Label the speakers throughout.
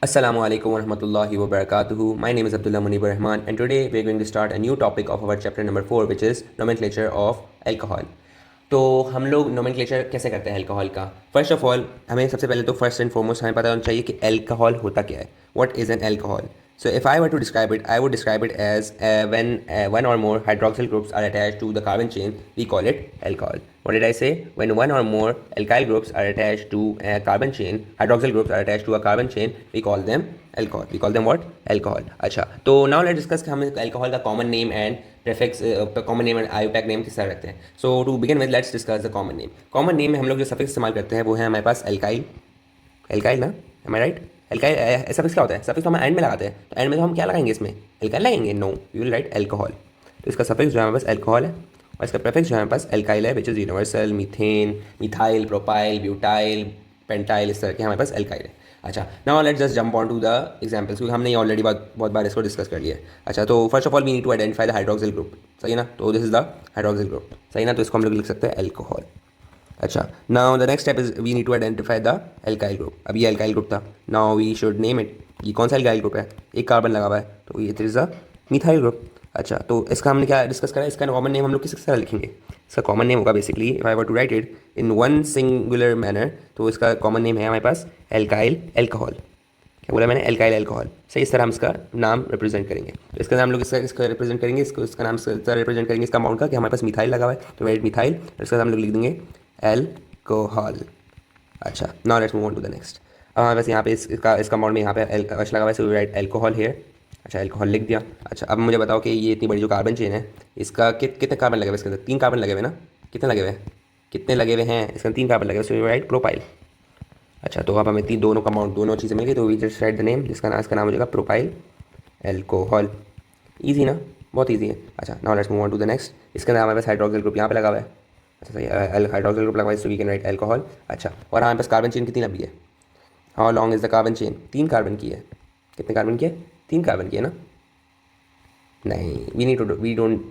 Speaker 1: Assalamu alaikum warahmatullahi wabarakatuh. My name is Abdullah Munib Rahman and today we're going to start a new topic of our chapter number 4 which is nomenclature of alcohol. तो हम लोग nomenclature कैसे करते हैं alcohol का? First of all हमें सबसे पहले तो फर्स्ट एंड फॉरमोस्ट हमें पता होना चाहिए कि अल्कोहल होता क्या है. What is an alcohol? So if I were to describe it, I would describe it as when one or more hydroxyl groups are attached to the carbon chain, we call it alcohol. What did I say? When one or more alkyl groups are attached to a carbon chain, hydroxyl groups are attached to a carbon chain, we call them alcohol. We call them what? Alcohol. अच्छा, तो now let's discuss कि हम alcohol का common name and prefix, common name and IUPAC name किस तरह रखते हैं. So to begin with, let's discuss the common name. Common name में हम लोग जो suffix इस्तेमाल करते हैं वो है हमारे पास alkyl. alkyl ना? Am I right? Alkyl suffix क्या होता है? सफिक्स तो हम एंड में लगाते हैं. तो एंड में तो हम क्या लगाएंगे इसमें? एल्काइल लगाएंगे? No, we will write alcohol. तो इसका सफिक्स जो है हमारे पास एल्कोहल है और इसका प्रेफिक्स जो है हमारे पास एल्काइल है, which is universal, methane, methyl, propyl, butyl, pentyl, इस तरह के हमारे पास एल्काइल है. अच्छा, now let's just jump on to the examples क्योंकि हमने ऑलरेडी बहुत बार इसको डिस्कस कर लिया है. अच्छा, तो first of all we need to identify the hydroxyl group. सही ना? तो this is the hydroxyl group. सही ना? तो इसको हम लोग लिख सकते हैं एल्कोहल. अच्छा, now the next step is we need to identify the alkyl group. अब ये एल्काइल ग्रुप था. Now we should name it. ये कौन सा एल्काइल ग्रुप है? एक कार्बन लगा हुआ है तो ये इज अ मिथाइल ग्रुप. अच्छा, तो इसका हमने क्या डिस्कस करा? इसका कॉमन नेम हम लोग किस तरह लिखेंगे? इसका कॉमन नेम होगा basically, if I were to write it in one singular manner, तो इसका कॉमन नेम है हमारे पास एल्काइल एल्कोहल. क्या बोला मैंने? Alkyl alcohol. सही, इस तरह हम इसका नाम रिप्रेजेंट करेंगे. तो इसका नाम लोग इसका रिप्रेजेंट करेंगे, इसका नाम रिप्रेजेंट करेंगे इसका अमाउंट का कि हमारे पास मिथाइल लगा हुआ है तो राइट मिथाइल. इसका हम लोग लिख देंगे एल्कोहल. अच्छा, now let's move on to the next. बस यहाँ पे इसका अमाउंट में यहाँ पे एच लगा हुआ है, सो राइट एल्कोहल हेयर. अच्छा, एल्कोहल लिख दिया. अच्छा, अब मुझे बताओ कि ये इतनी बड़ी जो कार्बन चेन है इसका कितने कार्बन लगे हुए? इसके अंदर 3 कार्बन लगे हुए ना? कितने लगे हुए? कितने लगे हुए हैं? इसके अंदर 3 कार्बन लगे हुए, सो राइट प्रोपाइल. अच्छा, तो अब हमें दोनों का अमाउंट, दोनों चीज़ें मिल गई तो we just write the name. इसका नाम हो जाएगा प्रोपाइल एल्कोहल. ईजी ना? बहुत ईजी है. अच्छा, now let's move on to the next. इसके अंदर हमारे पास हाइड्रोक्सिल ग्रुप यहाँ पे लगा हुआ है. अच्छा, सही, हाइड्रोक्सिल ग्रुप लगा हुआ है, so we can write alcohol. अच्छा, और हमारे पास कार्बन चेन कितनी लंबी है? How long is the carbon chain? 3 carbon की है. कितने कार्बन की है? 3 कार्बन की है ना? नहीं, we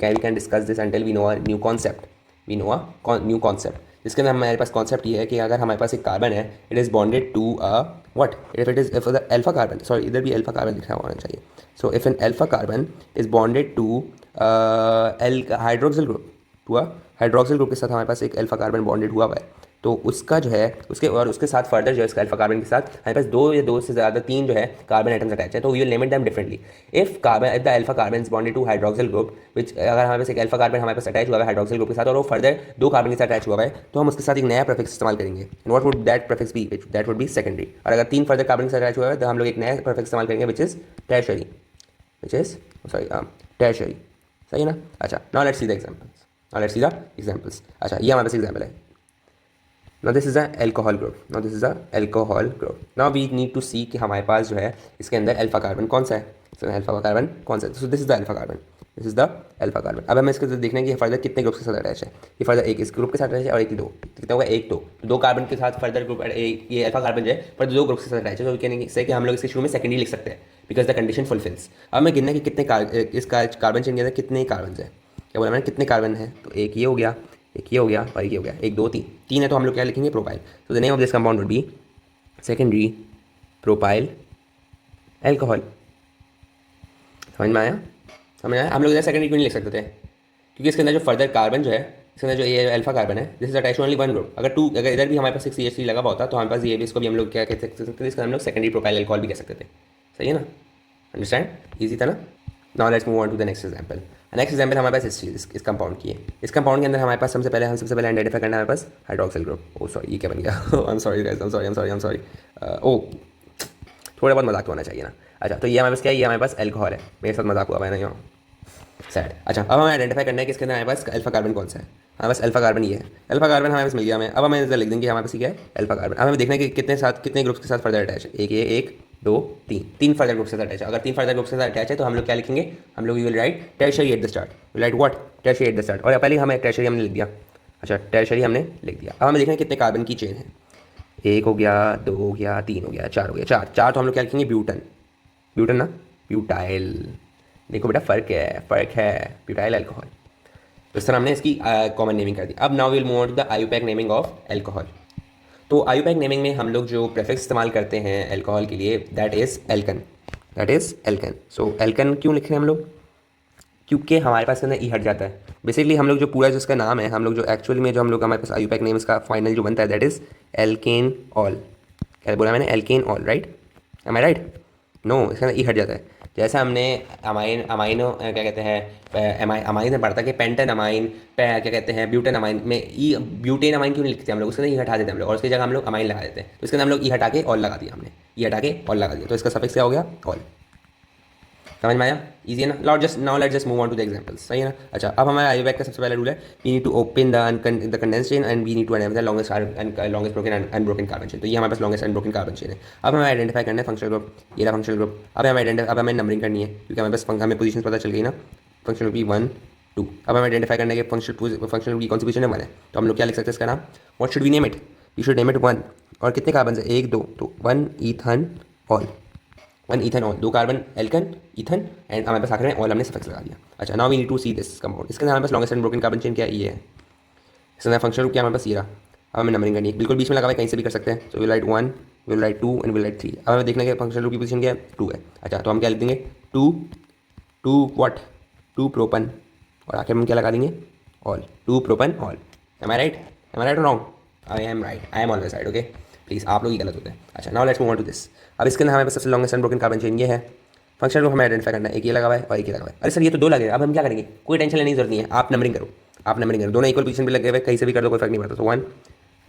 Speaker 1: can discuss this until we know a new concept. We know a new concept जिसके अंदर हमारे पास कॉन्सेप्ट ये है कि अगर हमारे पास एक कार्बन है, it is bonded to a what, if the alpha carbon, sorry इधर भी अल्फा कार्बन लिखा होना चाहिए. So if an alpha carbon is bonded to hydroxyl group, to a hydroxyl group के साथ हमारे पास एक अल्फा कार्बन बॉन्डेड हुआ है, तो उसका जो है उसके साथ फर्दर जो है इसका अल्फा कार्बन के साथ हमारे पास 2 या 2 से ज़्यादा 3 जो है कार्बन एटम्स अटैच है, तो we will limit them differently. If the alpha carbon is bonded to hydroxyl group, which अगर हमारे पास एक अल्फा कार्बन हमारे पास अटैच हुआ है हाइड्रोक्सिल ग्रुप के साथ और वो फर्दर 2 कार्बन के साथ अटैच हुआ है, तो हम उसके साथ एक नया प्रेफिक्स इस्तेमाल करेंगे. And what would that prefix be? That would be secondary. और अगर 3 फर्दर कार्बन के साथ अटैच हुआ है तो हम लोग एक नया प्रेफिक्स इस्तेमाल करेंगे which is tertiary. Which is sorry tertiary. सही है ना? अच्छा, now let's see the examples. अच्छा, ये हमारे पास एग्जांपल है. Now this is a alcohol group. Now we need to see कि हमारे पास जो है इसके अंदर अल्फा कार्बन कौन सा है? अल्फा कार्बन कौन सा है? So this is the alpha carbon. अब हमें इसके देखना है कि फर्दर कितने ग्रुप के साथ अटैच है. ये फर्दर एक इस ग्रुप के साथ अटैच है और एक 2. कितना होगा? 1 2 कार्बन के साथ फर्दर ग्रुप, ये अल्फा कार्बन जो है पर 2 ग्रुप के साथ अटैच है, तो कहने से कि हम लोग इसके शुरू में सेकेंडरी लिख सकते हैं बिकॉज द कंडीशन फुलफिल्स. अब मैं गिनना कि कितने इस कार्बन चेन के अंदर कितने कार्बन है. क्या बोला मैंने? कितने कार्बन है? तो एक ये हो गया, एक ये हो गया और एक ये हो गया. 1 2 3 है तो हम लोग क्या लिखेंगे? प्रोपाइल. तो the name of this compound would be secondary propyl alcohol. समझ में आया? हम लोग इधर सेकेंडरी क्यों नहीं लिख सकते थे? क्योंकि इसके अंदर जो फर्दर कार्बन जो है, इसके अंदर जो ये अल्फा कार्बन है, this is attach only 1 group. अगर इधर भी हमारे पास 6CH3 लगा हुआ होता तो हमारे पास ये भी, इसको भी हम लोग क्या कह सकते थे? इसका हम लोग सेकेंडरी प्रोपाइल एल्कोहल भी कह सकते थे. सही है ना? अंडरस्टैंड? ईजी था ना? Now let's move on to the next example. Next example हमारे पास इस कंपाउंड की है. इस कंपाउंड के अंदर हमारे पास सबसे पहले आइडेंटिफाई करना है हमारे पास हाइड्रोक्सिल ग्रुप. ओ सॉरी, ये क्या बन गया? I am sorry guys, I am sorry. Oh, थोड़ा बहुत मजाक तो होना चाहिए ना. अच्छा, तो ये हमारे पास क्या है? ये हमारे पास एल्कोहल है. मेरे साथ मजाक हुआ है ना यहाँ, सैड. अच्छा, अब हमें आइडेंटिफाई करना है कि इसके अंदर हमारे पास अल्फा कार्बन कौन सा है. हमारे पास अल्फा कार्बन ये है. अल्फा कार्बन हमारे पास मिल गया हमें. अब हमें इधर लिख देंगे हमारे पास क्या है? Alpha carbon. अब हमें देखना है कि कितने ग्रुप्स के साथ फर्दर अटैच है. एक ये, 1 2 3 फर्दर ग्रुप के साथ अटैच है. अगर 3 फर्दर ग्रुप के साथ अटैच है तो हम लोग क्या लिखेंगे? हम लोग will write tertiary at the start. Will write what? Tertiary at the start. और पहले हमें टर्शरी हमने लिख दिया. अच्छा, टर्शरी हमने लिख दिया. अब हमें देखना है कितने कार्बन की चेन है. 1 हो गया, 2 हो गया, 3 हो गया, 4 हो गया. 4 तो हम लोग क्या लिखेंगे? ब्यूटन ना, ब्यूटाइल. देखो बेटा, फ़र्क है ब्यूटाइल एल्कोहल. तो इस तरह हमने इसकी कॉमन नेमिंग कर दी. अब now will move on to the IUPAC naming of alcohol. तो आयुपैक नेमिंग में हम लोग जो प्रेफिक्स इस्तेमाल करते हैं अल्कोहल के लिए that is Alcon, that is Alcon. So Alcon क्यों लिख रहे हैं हम लोग? क्योंकि हमारे पास ना ई हट जाता है। बेसिकली हम लोग जो पूरा जिसका नाम है, हम लोग जो एक्चुअली में जो हम लोग हमारे पास आयुपैक नेम इसका फाइनल जो बनता है दैट इज़ एल्केन ऑल। क्या बोला मैंने? Alkane ol, right? Am I right? No, इसका ना ई हट जाता है। जैसे हमने अमाइनो क्या कहते हैं, अमाइन में पढ़ता कि पेंटन अमाइन, क्या कहते हैं ब्यूटेन अमाइन में ई, ब्यूटेन अमाइन क्यों नहीं लिखते हम लोग? उसके अंदर ई हटा देते हैं हम लोग और उसकी जगह हम लोग अमाइन लगा देते हैं। तो इसके अंदर हम लोग ई हटा के ऑल लगा दिया हमने, ई हटा के ऑल लगा दिया, तो इसका सफिक्स क्या हो गया? ऑल। समझ में आया? इजी है ना? Now let's just move on to the examples. सही है ना? अच्छा, अब हमारे आयुपैक का सबसे पहला रूल है we need to open the condense chain and we need to unbreak the longest broken unbroken carbon chain. तो ये हमारे पास लॉन्गेस्ट अनब्रोकन कार्बन चेन है। अब हमें आइडेंटिफाई करना है फंक्शनल ग्रुप, ये रहा फंक्शनल ग्रुप। अब हमें नंबरिंग करनी है क्योंकि हमें बस हमें पोजीशन पता चल गई ना, फंक्शनल ग्रुप 1 2। अब हमें आइडेंटिफाई करना है कि फंक्शनल ग्रुप की कौन सी पोजीशन है 1 है। तो हम लोग क्या लिख सकते हैं इसका नाम? What should we name it? We should name it 1। और कितने कार्बन है? 1 2, तो 1 ethanol, 1 ethanol, 2 carbon alkane ethane and हमारे पास आखिर में ऑल हमने सफिक्स लगा दिया। अच्छा, now we need to see this compound. इसके अंदर हमारे पास लॉन्गेस्ट अनब्रोकन कार्बन चेन क्या है? ये है। इसके अंदर फंक्शनल ग्रुप क्या हमारे पास? ये रहा। अब हमें नंबरिंग करनी है, बिल्कुल बीच में लगा हुआ है, कहीं से भी कर सकते हैं। So will write 1, will write 2 and will write 3। अब हमें देखना है कि फंक्शनल ग्रुप की पोजीशन क्या है? 2 है। अच्छा, तो हम क्या लिख देंगे? 2 2 व्हाट? 2 प्रोपन, और आखिर में हम क्या लगा देंगे? ऑल, 2 propanol. Am I right? Am I right or wrong? I am right, I am always right. Okay please, आप लोग ही गलत होते हैं। अच्छा, now let's move on to this. अब इसके अंदर हमारे पास सबसे लॉन्गेस्ट अनब्रोकन कार्बन चेन ये है। फंक्शनल ग्रुप हमें आइडेंटिफाई करना है, एक ये लगा हुआ है और एक ये लगा हुआ है। अरे सर ये तो 2 लगे, अब हम क्या करेंगे? कोई टेंशन लेने की जरूरत नहीं है, आप नंबरिंग करो, आप नंबरिंग करो। दोनों इक्वल पोजीशन पे लगे हुए, कहीं से भी कर दो, कोई फर्क नहीं पड़ता। तो 1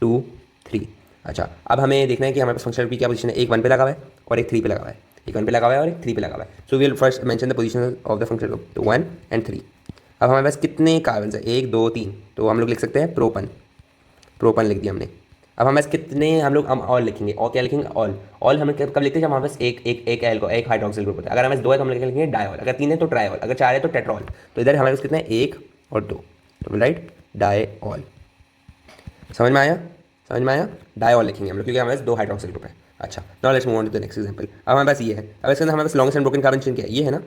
Speaker 1: 2 3। अच्छा, अब हमें देखना है कि हमारे पास फंक्शनल की क्या पोजीशन है। एक 1 पे लगा हुआ है और एक 3 पे लगा हुआ है, एक 1 पे लगा हुआ है और एक 3 पे लगा हुआ है। So we will first mention the position of the functional group, तो 1 एंड 3। अब हमारे पास कितने कार्बन है? 1 2 3, तो हम लोग लिख सकते हैं प्रोपन, प्रोपन लिख दिया हमने। अब हमारे पास कितने, हम लोग ऑल लिखेंगे, और क्या लिखेंगे? ऑल। ऑल हम कब लिखते हैं? जब हमारे पास एक हाइड्रोक्सिल ग्रुप होता है। अगर हमारे पास 2 है तो हम लिखेंगे डायऑल, अगर 3 है तो ट्रायऑल, अगर 4 है तो टेट्रॉल। तो इधर हमारे पास कितने हैं? 1 और 2, तो राइट डायऑल। समझ में आया? समझ में आया? डायऑल लिखेंगे हम लोग क्योंकि हमारे पास 2 हाइड्रोक्सिल ग्रुप है। अच्छा, now let's move on to the next example. अब हमारे पास ये है। अब इसके अंदर हमारे पास लॉन्गेस्ट अनब्रोकन कार्बन चेन क्या है? ये है ना,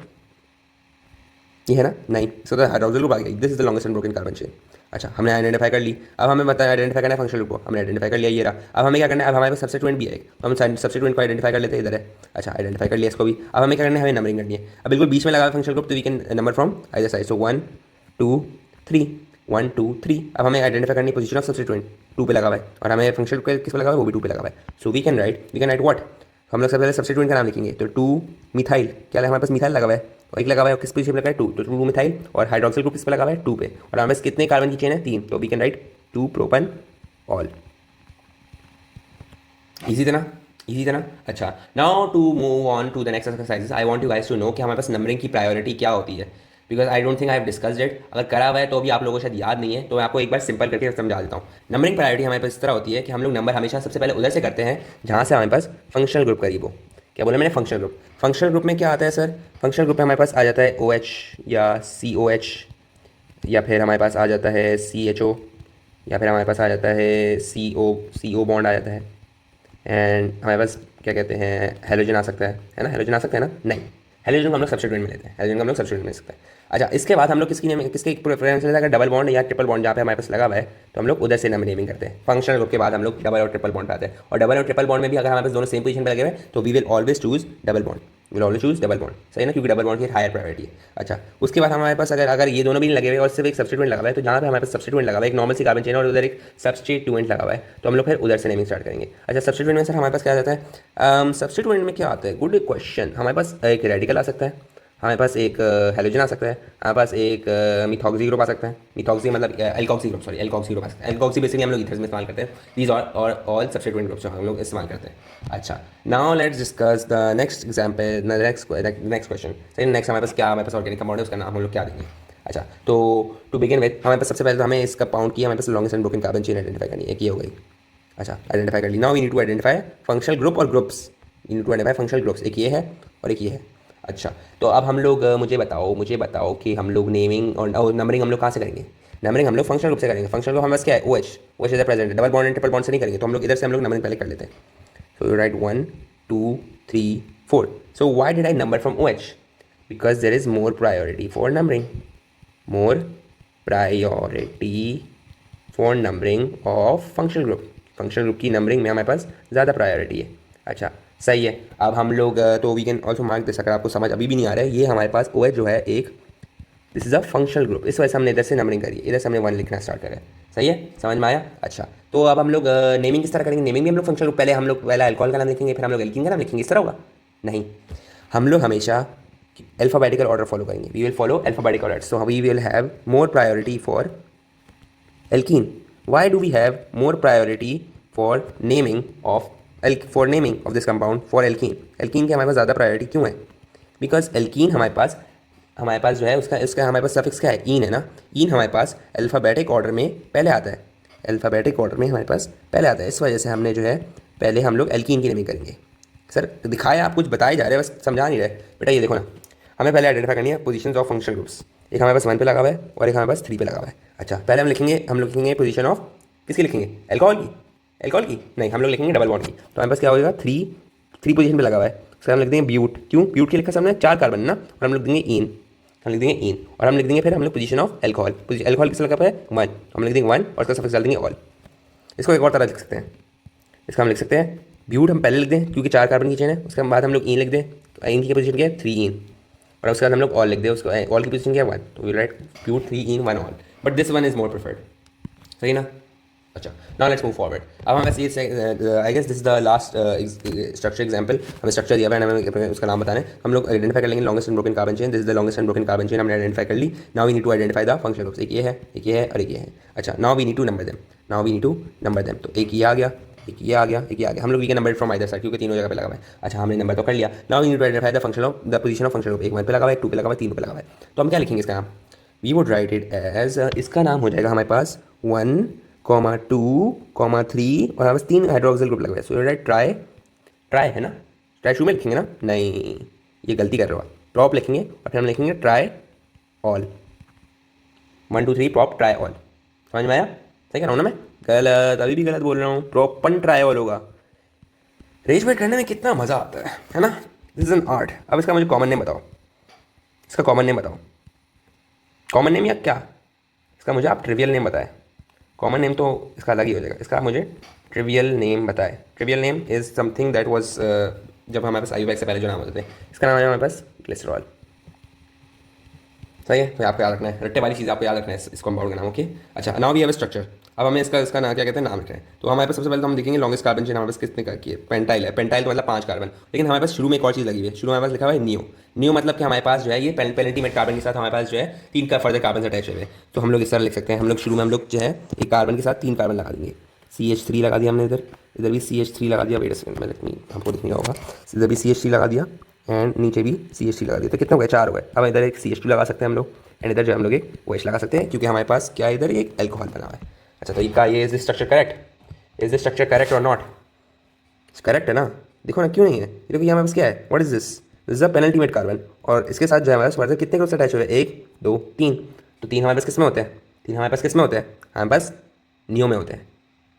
Speaker 1: ये है ना 9। इसका तो हाइड्रोक्सिल ग्रुप आ गया, this is the longest unbroken carbon chain. अच्छा, हमने आइडेंटिफाई कर ली। अब हमें बताया आइडेंटिफाई करना है फंक्शनल ग्रुप को, हमने आइडेंटिफाई कर लिया, ये रहा। अब हमें क्या करना है? अब हमारे पास सब्स्टिट्यूएंट भी है, तो हम सब्स्टिट्यूएंट को आइडेंटिफाई कर लेते हैं, इधर है। अच्छा, आइडेंटिफाई कर लिया इसको भी। अब हमें क्या करना है? हमें नंबरिंग करनी है। अब बिल्कुल बीच में लगा फंक्शनल ग्रुप, तो we can number from either side. So 1 2 3, 1 2 3। अब हमें आइडेंटिफाई करनी है पोजीशन ऑफ सब्स्टिट्यूएंट, 2 पे लगा हुआ है, और हमें फंक्शनल किस पे लगा हुआ है? वो भी 2 पे लगा हुआ है। So we can write what? हम लोग सबसे पहले सब्स्टिट्यूएंट का नाम लिखेंगे, तो 2 मिथाइल, क्या है हमारे पास? मिथाइल लगा हुआ है, और एक लगा हुआ है किस पोजीशन पे लगा है? 2, तो 2 मिथाइल। और हाइड्रोक्सिल ग्रुप किस पे लगा हुआ है? 2 पे। और हमारे पास कितने कार्बन की चेन है? 3, तो we can write 2 propanol. Easy था ना? इजी था ना? अच्छा, now to move on to the next exercises, I want you guys to know कि हमारे पास नंबरिंग की प्रायोरिटी क्या होती है, because I don't think I have discussed it. अगर करा हुआ है तो भी आप लोगों को शायद याद नहीं है, तो मैं आपको एक बार सिंपल करके समझा देता हूँ। नंबरिंग प्रायोरिटी हमारे पास इस तरह होती है कि हम लोग नंबर हमेशा सबसे पहले उधर से करते हैं जहाँ से हमारे पास फंक्शनल ग्रुप करीब हो। क्या बोला मैंने? Functional group. फंक्शनल ग्रुप में क्या आता है सर? फंक्शनल ग्रुप में हमारे पास आ जाता है OH या COH, या फिर हमारे पास आ जाता है CHO, या फिर हमारे पास आ जाता है CO बॉन्ड आ जाता है। एंड हमारे पास क्या कहते हैं, हेलोजन आ सकता है ना? हेलोजन आ सकता है ना? नहीं, हेलोजन को हम लोग सब्स्टिट्यूएंट में लेते हैं, हेलोजन को हम लोग सब्स्टिट्यूएंट में ले सकते हैं। अच्छा, इसके बाद हम लोग किसके प्रेफरेंस लेते हैं? अगर डबल बॉन्ड या ट्रिपल बॉन्ड जहाँ पे हमारे पास लगा हुआ है, तो हम लोग उधर से नंबर नेमिंग करते हैं। फंक्शनल ग्रुप के बाद हम लोग डबल और ट्रिपल बॉन्ड पे आते हैं, और डबल और ट्रिपल बॉन्ड में भी अगर हमारे पास दोनों सेम पोजीशन पे लगे हुए हैं, तो we will always choose double bond, will always choose double bond. सही है ना? क्योंकि डबल बॉन्ड की हायर प्रायोरिटी है। अच्छा, उसके बाद हमारे पास अगर ये दोनों भी नहीं लगे हुए और सिर्फ एक सब्स्टिट्यूएंट लगा हुआ है, तो जहाँ पे हमारे पास सब्स्टिट्यूएंट लगा हुआ है, एक नॉर्मल सी कार्बन चेन और उधर एक सब्स्टिट्यूएंट लगा हुआ है, तो हम लोग फिर उधर से नेमिंग स्टार्ट करेंगे। अच्छा, सब्स्टिट्यूएंट में सर हमारे पास क्या आ जाता है? सब्स्टिट्यूएंट में क्या आता है? Good question. हमारे पास एक रेडिकल आ सकता है, हमारे पास एक हेलोजन आ सकता है, हमारे पास एक मिथॉक्सी ग्रुप आ सकता है। मिथॉक्सी मतलब alkoxy group, sorry alkoxy group आ सकता है। एल्कोक्सी बेसिकली हम लोग ईथर्स में इस्तेमाल करते हैं। दीज और ऑल सब्स्टिट्यूएंट ग्रुप्स हम लोग इस्तेमाल करते हैं। अच्छा, now let's discuss the next example, next question. सही, नेक्स्ट हमारे पास क्या, हमारे पास ऑर्गेनिक कंपाउंड है, उसका नाम हम लोग क्या देंगे? अच्छा, तो टू बिगिन विद हमारे पास सबसे पहले तो हमें इस कंपाउंड की हमारे पास longest unbroken carbon chain identify करनी है, एक ये हो गई। अच्छा, आइडेंटिफाई कर ली। Now we need to identify functional group और groups. We need to identify functional groups, एक ये है और एक ये है। अच्छा, तो अब हम लोग मुझे बताओ कि हम लोग नेमिंग और नंबरिंग हम लोग कहाँ से करेंगे? नंबरिंग हम लोग फंक्शनल ग्रुप से करेंगे। फंक्शनल ग्रुप हमारे पास क्या है? OH इज प्रेजेंट है, double bond and triple bond से नहीं करेंगे, तो हम लोग इधर से हम लोग नंबरिंग पहले कर लेते हैं। So you write 1 2 3 4। So why did I number from OH? Because there is more priority for numbering, more priority for numbering of functional group. Functional group की नंबरिंग में हमारे पास ज़्यादा प्रायोरिटी है। अच्छा सही है। अब हम लोग तो we can also mark this, अगर आपको समझ अभी भी नहीं आ रहा है, ये हमारे पास ओ जो है एक, this is a functional group, इस वजह से हमने इधर से नंबरिंग करी है, इधर से हमने 1 लिखना स्टार्ट करा है। सही है, समझ में आया। अच्छा तो अब हम लोग नेमिंग किस तरह करेंगे, नेमिंग भी हम लोग फंक्शनल ग्रुप, पहले हम लोग पहले अल्कोहल का नाम लिखेंगे, फिर हम लोग एल्कीन का नाम लिखेंगे, इस तरह होगा नहीं, हम लोग हमेशा अल्फ़ाबेटिकल ऑर्डर फॉलो करेंगे, we will follow alphabetical order, so we will have more priority for alkene. Why do we have more priority for naming of this compound for alkene? alkene की हमारे पास ज़्यादा प्रायोरिटी क्यों है? Because alkene हमारे पास जो है उसका हमारे पास सफिक्स क्या है, इन है ना। इन हमारे पास अल्फ़ाबेटिक ऑर्डर में पहले आता है, अल्फ़ाबेटिक ऑर्डर में हमारे पास पहले आता है, इस वजह से हमने जो है पहले हम लोग alkene की नेमिंग करेंगे। सर दिखाए आप कुछ बताए जा रहे हैं, बस समझा नहीं रहे बेटा। ये देखो ना, हमें पहले आइडेंटिफाई करनी है पोजीशंस ऑफ फंक्शनल ग्रुप्स, एक हमारे पास 1 पे लगा हुआ है और एक हमारे पास 3 पे लगा हुआ है। अच्छा पहले हम लोग लिखेंगे पोजीशन ऑफ, किसकी लिखेंगे, अल्कोहल की नहीं, हम लोग लिखेंगे डबल बॉन्ड की। तो हमारे पास क्या होगा, थ्री पोजीशन पे लगा हुआ है, उसका हम लिख देंगे ब्यूट। क्यों ब्यूट की लिखा सामने 4 कार्बन ना, और हम लोग देंगे इन, हम लिख देंगे इन, और हम लिख देंगे फिर हम लोग पोजीशन ऑफ अल्कोहल, अल्कोहल किस लगा हुआ है 1, हम लिख देंगे 1 और उसका सफिक्स डाल देंगे ऑल। इसको एक और तरह लिख सकते हैं, इसका हम लिख सकते हैं ब्यूट हम पहले लिख दें क्योंकि 4 कार्बन की चेन है, उसके बाद हम लोग इन लिख दें, तो इन की पोजीशन क्या है 3 इन, और उसके बाद हम लोग ऑल लिख दें, उसको ऑल की पोजीशन क्या है 1, तो we write but 3 en 1 ol, but this one is more preferred. सही ना। अच्छा नाउ लेट्स मूव फॉरवर्ड। अब हमें I guess this is the last structure example, हमें स्ट्रक्चर दिया हुआ है, हमें उसका नाम बताना है। हम लोग आइडेंटिफाई कर लेंगे longest unbroken carbon chain, this is the longest unbroken carbon chain, हमने आइडेंटिफाई कर ली। Now we need to identify the functional groups, एक ये है, एक ये है और एक ये है। अच्छा now we need to number them, तो एक ये आ गया, एक ये आ गया, एक ये आ गया, हम लोग we can number from either side क्योंकि तीनों जगह पे लगा हुआ है। अच्छा हमने नंबर तो कर लिया। Now we need to identify the function of the position of functional group, एक 1 पे लगा हुआ है, 2 पे लगा हुआ है, 3 पे लगा हुआ है, तो हम क्या लिखेंगे इसका नाम, we would write it as, इसका नाम हो जाएगा हमारे पास 1, 2, 3 और हमारे पास 3 हाइड्रोक्सिल ग्रुप लगे हुए हैं, सो राइट ट्राई है ना, ट्राई शुरू में लिखेंगे ना, नहीं ये गलती कर रहे हो आप, प्रॉप लिखेंगे और फिर हम लिखेंगे try all, 1 2 3 prop try all. समझ में आया, सही कह रहा हूँ ना मैं, गलत अभी भी गलत बोल रहा हूँ, प्रॉपन ट्राई ऑल होगा। रेजमेंट करने में कितना मज़ा आता है ना, दिस इज एन आर्ट। अब इसका मुझे कॉमन नेम बताओ, इसका कॉमन नेम बताओ, कॉमन नेम या क्या, इसका मुझे आप ट्रिवियल नेम बताएं, कॉमन नेम तो इसका अलग ही हो जाएगा, इसका मुझे ट्रिवियल नेम बताए। Trivial name is something that was, जब हमारे पास आयुवैक्स से पहले जो नाम होते थे, इसका नाम है हमारे पास ग्लिसरॉल। सही है, तो आपको याद रखना है, रट्टे वाली चीज़ आपको याद रखना है इस कंपाउंड का नाम। ओके अच्छा नाउ वी हैव स्ट्रक्चर, अब हमें इसका नाम क्या कहते हैं, नाम लिख रहे हैं। तो हमारे पास सबसे पहले तो हम देखेंगे लॉन्गेस्ट कार्बन चेन हमारे पास कितने की है, पेंटाइल है, पेंटाइल तो मतलब 5 कार्बन, लेकिन हमारे पास शुरू में एक और चीज़ लगी हुई है, शुरू में हमारे पास लिखा हुआ है नियो मतलब कि हमारे पास जो है ये पेंटेंटीमेट कार्बन के साथ हमारे पास जो है 3 का फर्दर कार्बन अटैच हुए हैं। तो हम लोग इस तरह लिख सकते हैं, हम लोग शुरू में हम लोग जो है एक कार्बन के साथ 3 कार्बन लगा देंगे, CH3 लगा दिया हमने, इधर भी CH3 लगा दिया, वेट अ सेकंड मैं आपको दिखने का होगा, इधर भी CH3 लगा दिया एंड नीचे भी CH3 लगा दिया, तो कितना हो गया 4 हो गए। अब इधर एक CH2 लगा सकते हैं हम लोग एंड इधर जो हम लोग एक OH लगा सकते हैं क्योंकि हमारे पास क्या है, इधर एक अल्कोहल बना हुआ है। अच्छा तो ये is structure correct, is this structure correct or not, correct है ना, देखो ना क्यों नहीं है, देखो ये हमारे पास क्या है, what is this is the penultimate carbon, और इसके साथ जो है हमारे पास फर्दर कितने ग्रुप्स अटैच हुए हैं, 1 2 3, तो 3 हमारे पास किस में होते हैं, 3 हमारे पास किस में होते हैं, हमारे पास नियो में होते हैं,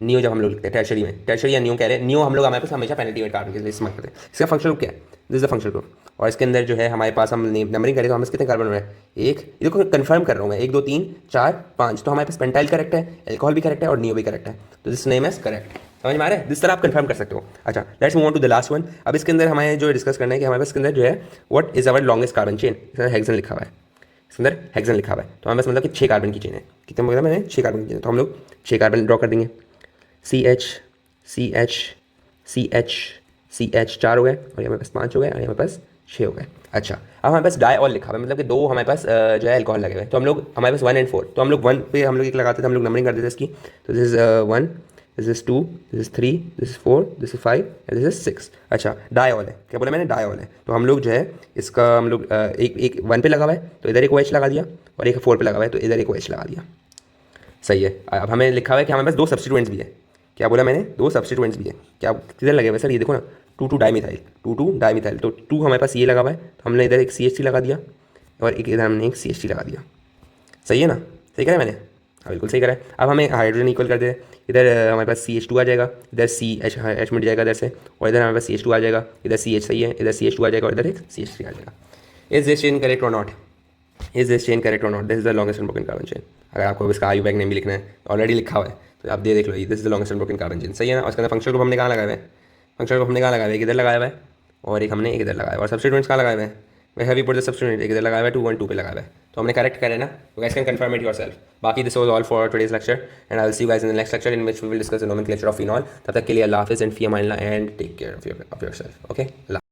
Speaker 1: नियो जब हम लोग लिखते हैं टर्शरी में, टर्शरी या नियो कह रहे हैं, नियो हम लोग हमारे पास हमेशा पेनल्टीमेट कार्बन के लिए इस्तेमाल करते हैं। इसका फंक्शनल ग्रुप क्या है, this is the functional group, और इसके अंदर जो है हमारे पास हम नंबरिंग करें तो हमें कितने कार्बन हो रहे हैं, एक, ये देखो कंफर्म कर रहा हूँ मैं, 1 2 3 4 5, तो हमारे पास पेंटाइल करेक्ट है, अल्कोहल भी करेक्ट है और नियो भी करेक्ट है, तो दिस नेम इज करेक्ट। समझ में आ रहा है, जिस तरह आप कंफर्म कर सकते हो। अच्छा let's move on to the last one. अब इसके अंदर हमें जो डिस्कस करना है कि हमारे पास इसके अंदर जो है what is our longest carbon chain, इसके हेक्सेन लिखा हुआ है, इसके अंदर हेक्सेन लिखा हुआ है, तो हमारे पास मतलब कि 6 कार्बन की चेन है, कितने मतलब मैंने 6 कार्बन की चेन है, तो हम लोग 6 कार्बन ड्रॉ कर देंगे, CH CH CH CH 4 हो गए और ये हमारे पास 5 हो गए और ये हमारे पास 6 हो गए। अच्छा अब हमारे पास डाई ऑल लिखा हुआ है, मतलब कि 2 हमारे पास जो है अल्कोहल लगे हुए हैं, तो हम लोग हमारे पास 1 और 4, तो हम लोग 1 पे हम लोग एक लगाते थे, हम लोग नंबरिंग कर देते थे इसकी, तो this is 1, this is 2, this is 3, this is 4, this is 5 and this is 6। अच्छा डाई ऑल है, क्या बोला मैंने, डाई ऑल है, तो हम लोग जो है इसका हम लोग एक 1 पे लगा हुआ है तो इधर एक OH लगा दिया, और एक 4 पे लगा हुआ है तो इधर एक OH लगा दिया। सही है। अब हमें लिखा हुआ है कि हमारे पास 2 सब्स्टिट्यूएंट्स भी है, क्या बोला मैंने, 2 सब्स्टिट्यूएंट्स भी है, क्या किधर लगे हुए सर, ये देखो ना 2 डाईमिथाइल, 2 डाईमिथाइल, तो 2 हमारे पास ये लगा हुआ है, तो हमने इधर एक CH3 लगा दिया और एक इधर हमने एक CH3 लगा दिया। सही है ना, सही करा मैंने, हाँ बिल्कुल सही करा है। अब हमें हाइड्रोजन इक्वल कर दे, इधर हमारे पास CH2 आ जाएगा, इधर CH मिट जाएगा इधर से, और इधर हमारे पास CH2 आ जाएगा, इधर CH सही है, इधर CH2 आ जाएगा और इधर एक CH3 आ जाएगा। Is this chain correct or not, is this chain correct or not, this is the longest unbroken carbon chain. अगर आपको इसका आयुवैक्स नेम भी लिखना है, ऑलरेडी लिखा हुआ है, तो आप दे देख लो, this is the longest unbroken carbon chain, सही है ना। और उसके अंदर फंक्शनल ग्रुप हमने कहाँ लगाए हुए हैं, फंक्शनल ग्रुप हमने कहाँ लगाया हुआ है, एक इधर लगाया हुआ है और एक हमने एक इधर लगाया हुआ है। और सब्स्टिट्यूएंट्स कहाँ लगाए हुए हैं, where have you put the substituent, एक इधर लगाया हुआ है 2 1 2 पे लगाया हुआ है। तो हमने करेक्ट करें ना, तो guys can confirm it yourself. बाकी this was all for today's lecture and I will see you guys in the next lecture in which we will discuss the nomenclature of phenol. तब तक के लिए अल्लाह हाफिज़ एंड फी अमान अल्लाह and take care of yourself. Okay.